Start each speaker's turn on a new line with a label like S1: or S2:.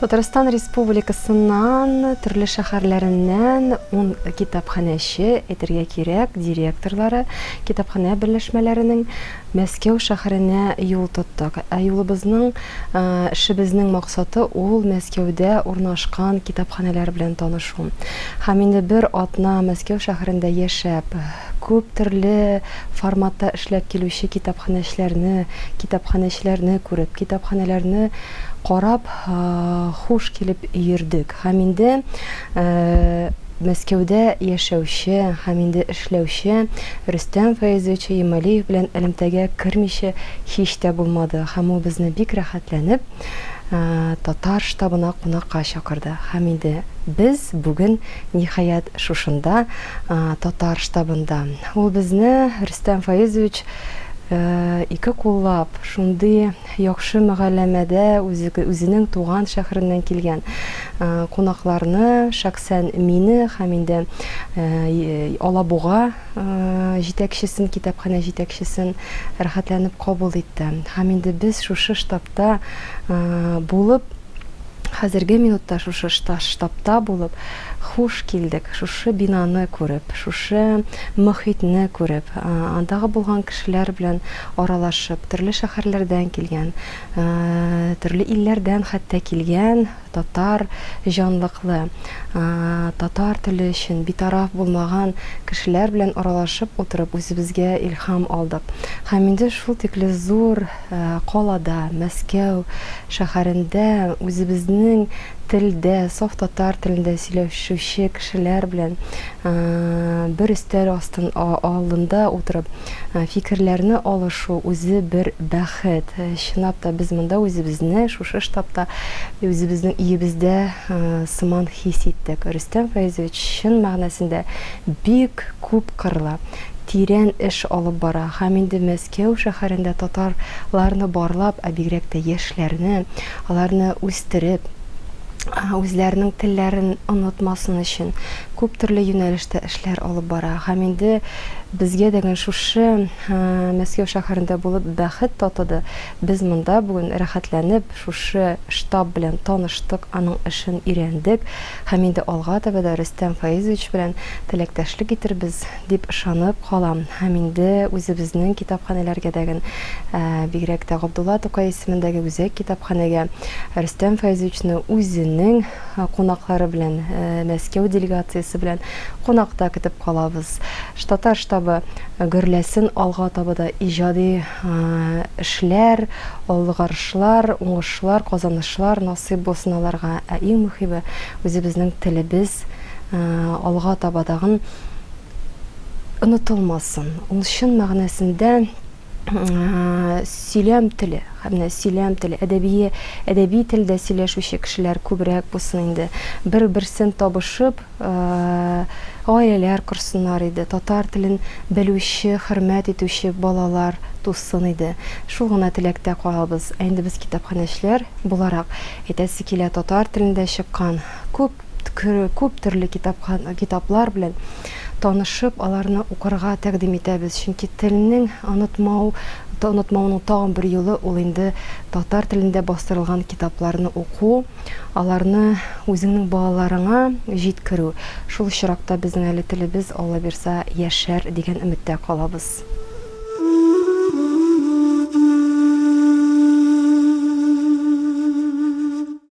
S1: Татарстан Республикасыннан төрле шәһәрләреннән 10 китапханәче, әйтергә кирәк, директорлары китапханә берләшмәләренең Мәскәү шәһәренә юл тоттык. Юлыбызның, эшебезнең максаты ул Мәскәүдә урнашкан китапханәләр белән танышу. Һәм инде бер атна Мәскәү шәһәрендә яшәп, күп төрле форматта эшләп килүче китапханәчләрне күреп, китапханәләрне карап, хуш килеп йөрдек. Һәм инде Мәскәүдә яшәүче һәм инде эшләүче Рөстәм Фәйзович Ямалиев белән элемтәгә кермичә һич тә булмады. Һәм ул безне бик рәхәтләнеп татар штабына кунакка чакырды. Һәм инде без бүген ниһаять шушында татар штабында. Ул безне Рөстәм Фәйзович ике куллап, шундый яхшы мөгамәләдә үзенең туган шәһәреннән килгән кунакларны, шәхсән мине һәм инде Алабуга җитәкчесен, китапханә җитәкчесен рәхәтләнеп кабул итте. Һәм инде без шушы штабта булып, хәзерге минутта шушы штабта булып, хуш килдек, шушы бинаны күреп, шушы мөхитне күреп, андагы булган кешеләр белән аралашып, төрле шәһәрләрдән килгән, төрле илләрдән хәтта килгән татар җанлыклы, татар теле өчен битараф булмаган кешеләр белән аралашып утырып, үзебезгә илһам алдык. Һәм инде шул тикле зур калада, Мәскәү шәһәрендә үзебезнең телдә, саф татар телендә сөйләшүче кешеләр белән бер өстәл алдында утырып, фикерләрне алышу үзе бер бәхет. Чынлап та без монда үзебезне, шушы штабта, үзебезнең өебездә сыман хис иттек. Рөстәм Фәйзович чын мәгънәсендә бик күп кырлы, тирән эш алып бара. Һәм инде Мәскәү шәһәрендә татарларны барлап, бигрәк тә яшьләрне, аларны үстереп, үзләренең телләрен онытмасын өчен күп төрле юнәлештә эшләр алып бара. Һәм инде безгә дигән шушы Мәскәү шәһәрендә булып бәхет татыды. Без монда бүген рәхәтләнеп шушы штаб белән таныштык, аның эшен өйрәндек. Һәм инде алга таба да Рөстәм Фәйзович белән теләктәшлек итербез дип ышанып калам. Һәм инде үзебезнең китапханәләргә дигән, бигрәк тә Габдулла Тукай исемендәге үзәк китапханәгә Рөстәм Фәйзовичны үзенең кунаклары белән, Мәскәү делегациясе белән кунакта көтеп калабыз. Татар штабы гөрләсен, алга таба да иҗади эшләр, алгарышлар, уңышлар, казанышлар насыйп булсын аларга. Иң мөһиме үзебезнең телебез алга табадагын онытылмасын. Ул чын мәгънәсендә сөйләм теле, әдәби телдә сөйләшүче кешеләр күбрәк булсын инде. Бер-берсен табышып, гаиләләр корсыннар иде. Татар телен белүче, хөрмәт итүче балалар тусын иде. Шул гына теләктә калабыз. Инде без китапханәчләр буларак, әйтәсе килә, татар телендә чыккан күп төрле китаплар белән танышып, аларны укырга тәкъдим итәбез. Чөнки телнең онытмауның тагын бер юлы ул инде татар телендә бастырылган китапларны уку, аларны үзеңнең балаларыңа җиткерү. Шул очракта безнең әле телебез, Алла бирса, яшәр дигән өметтә калабыз.